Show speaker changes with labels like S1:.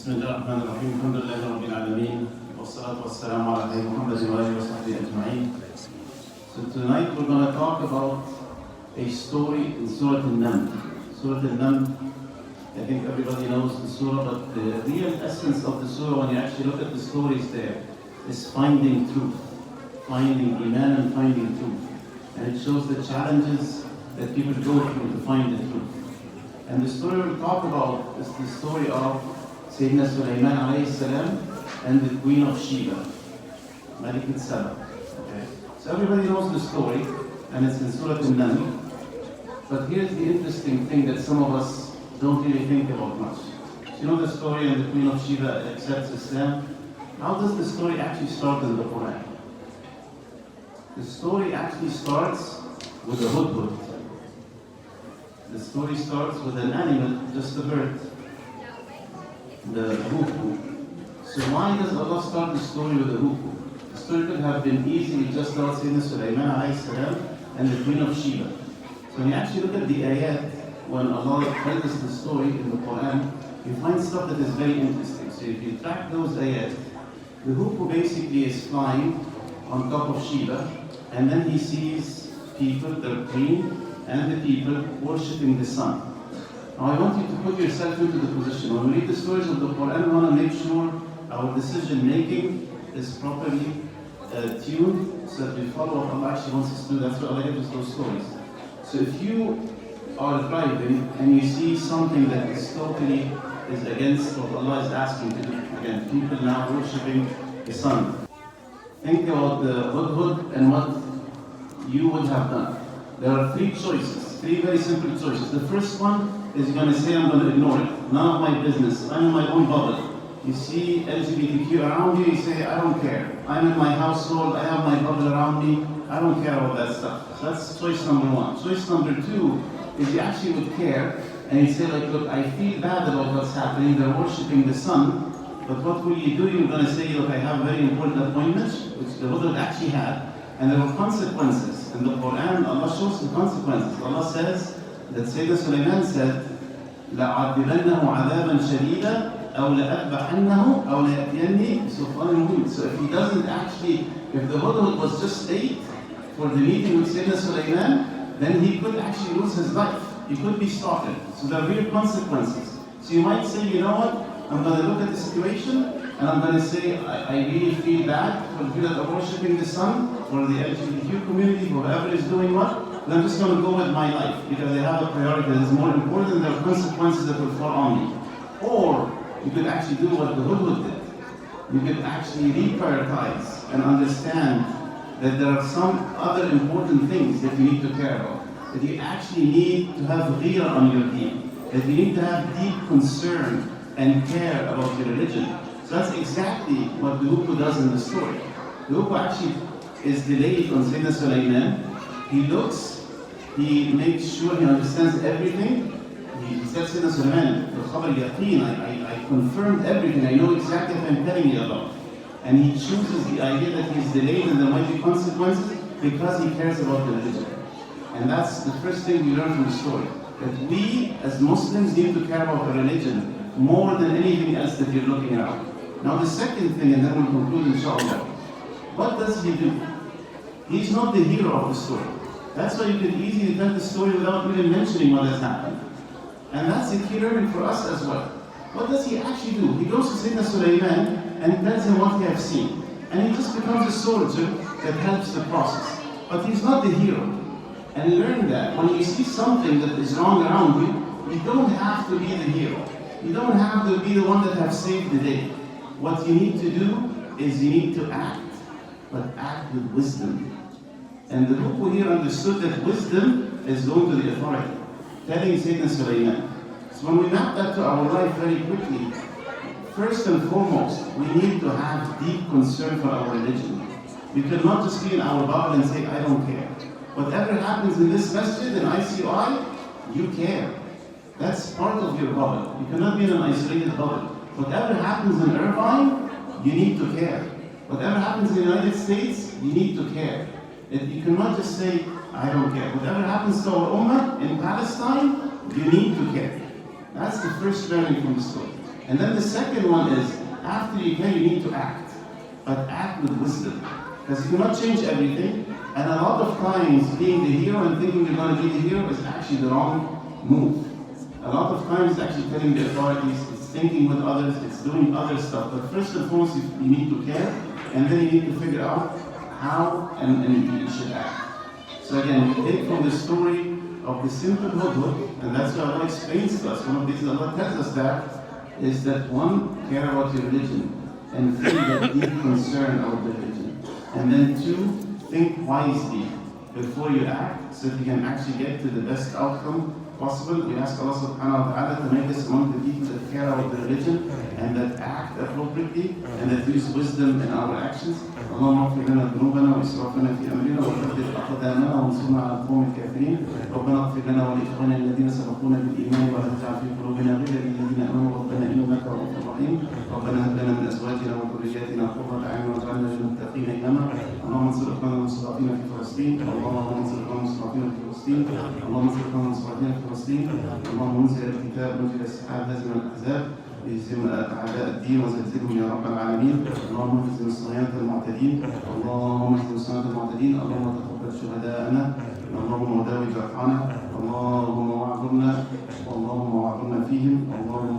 S1: بسم الله الرحمن الرحيم الحمد لله رب العالمين والصلاة والسلام على سيدنا محمد وآله وصحبه أجمعين. So tonight we're going to talk about a story in Surah An-naml. Surah An-naml, I think everybody knows the surah, but the real essence of the surah, when you actually look at the stories there, is finding truth, finding Iman and finding truth. And it shows the challenges that people go through to find the truth. And the story we'll talk about is the story of Sayyidina Sulaiman alayhi salam and the Queen of Sheba, Malik Saba. Okay? So everybody knows the story, and it's in Surah An-naml. But here's the interesting thing that some of us don't really think about much. So you know the story, and the Queen of Sheba accepts Islam. How does the story actually start in the Quran? The story actually starts with a hoopoe. The story starts with an animal, just a bird, the hoopoe. So why does Allah start the story with the hoopoe? The story could have been easily just about Sayyidina Sulaiman alayhi salam and the Queen of Sheba. So when you actually look at the ayat, when Allah tells us the story in the Quran, you find stuff that is very interesting. So if you track those ayat, the hoopoe basically is flying on top of Sheba, and then he sees people, the queen, and the people worshipping the sun. Now I want you to put yourself into the position. When we read the stories of the Quran, we want to make sure our decision making is properly tuned so that we follow what Allah actually wants us to do. That's why Allah gives us those stories. So if you are driving and you see something that is totally against what Allah is asking to do, again, people now worshipping the sun, think about the hudhud and what you would have done. There are three choices, three very simple choices. The first one is you're going to say, I'm going to ignore it. None of my business. I'm in my own bubble. You see LGBTQ around you, you say, I don't care. I'm in my household, I have my bubble around me. I don't care about that stuff. So that's choice number one. Choice number two is you actually would care and you say, like, look, I feel bad about what's happening. They're worshipping the sun. But what will you do? You're going to say, look, I have a very important appointment, which the Hudhud actually had, and there were consequences. In the Quran, Allah shows the consequences. Allah says that Sayyidina Sulaiman said, لَأَعْذِبَنَّهُ عَذَابًا شَدِيدًا أَوْ لَأَذْبَحَنَّهُ أَوْ لَيَأْتِيَنِّي بِسُلْطَانٍ مُبِينٍ. So if he doesn't actually, if the Hudhud was just late for the meeting with Sayyidina Sulaiman, then he could actually lose his life. He could be slaughtered. So there are real consequences. So you might say, you know what? I'm going to look at the situation and I'm going to say, I really feel bad for the people that are worshipping the sun, for the LGBTQ community, for whoever is doing what. And I'm just going to go with my life because I have a priority that is more important. There are consequences that will fall on me. Or you could actually do what the hudhud did. You could actually reprioritize and understand that there are some other important things that you need to care about. That you actually need to have ghira on your deen. That you need to have deep concern and care about your religion. So that's exactly what the hoopoe does in the story. The hoopoe actually is delayed on Sayyidina Sulaiman. He looks, he makes sure he understands everything. He says, Sayyidina Sulaiman, I confirmed everything, I know exactly what I'm telling you about. And he chooses the idea that he's delayed and there might be consequences because he cares about the religion. And that's the first thing we learn from the story. That we as Muslims need to care about our religion more than anything else that you're looking at. Now the second thing, and then we'll conclude inshallah. What does he do? He's not the hero of the story. That's why you can easily tell the story without even mentioning what has happened. And that's a key learning for us as well. What does he actually do? He goes to Sayyidina Sulaiman and tells him what he has seen. And he just becomes a soldier that helps the process. But he's not the hero. And learn that when you see something that is wrong around you, you don't have to be the hero. You don't have to be the one that has saved the day. What you need to do is you need to act, but act with wisdom. And the hoopoe here understood that wisdom is going to the authority, telling Sayyidina Sulaiman. So when we map that to our life very quickly, first and foremost, we need to have deep concern for our religion. We cannot just be in our bubble and say, I don't care. Whatever happens in this masjid, in ICI, you care. That's part of your bubble. You cannot be in an isolated bubble. Whatever happens in Irvine, you need to care. Whatever happens in the United States, you need to care. You cannot just say, I don't care. Whatever happens to our ummah in Palestine, you need to care. That's the first learning from the story. And then the second one is, after you care, you need to act, but act with wisdom. Because you cannot change everything, and a lot of times being the hero and thinking you're going to be the hero is actually the wrong move. A lot of times it's actually telling the authorities, it's thinking with others, it's doing other stuff. But first and foremost, you need to care, and then you need to figure out how and you should act. So again, we take from the story of the simple hoopoe, and that's what Allah explains to us. One of these Allah tells us that is that one, care about your religion and feel that deep concern about the religion. And then two, think wisely before you act so that you can actually get to the best outcome possible. We ask Allah subhanahu wa ta'ala to make us among the people that care about the religion and that act appropriately and that use wisdom in our actions. اللهم اغفر لنا ذنوبنا واسرافنا في امرنا وثبت اقدامنا وانصرنا على القوم الكافرين. ربنا اغفر لنا ولاخواننا الذين سبقونا بالايمان ولا تجعل في قلوبنا غلا للذين امنوا ربنا انك رؤوف رحيم. ربنا هب لنا من ازواجنا وذرياتنا قرة اعين واجعلنا للمتقين اماما. اللهم انصر اخواننا المستضعفين في فلسطين. اللهم انصر اخواننا المستضعفين في فلسطين. اللهم انصر اخواننا المستضعفين في فلسطين. اللهم انزل الكتاب منزل السحاب هازم الاحزاب اهزم اعداء الدين وزلزلهم يا رب العالمين. اللهم اهزم الصهاينة المعتدين. اللهم اهزم الصهاينة المعتدين. اللهم تقبل شهداءنا. اللهم وداوي جرحانا. اللهم واعذرنا فيهم. اللهم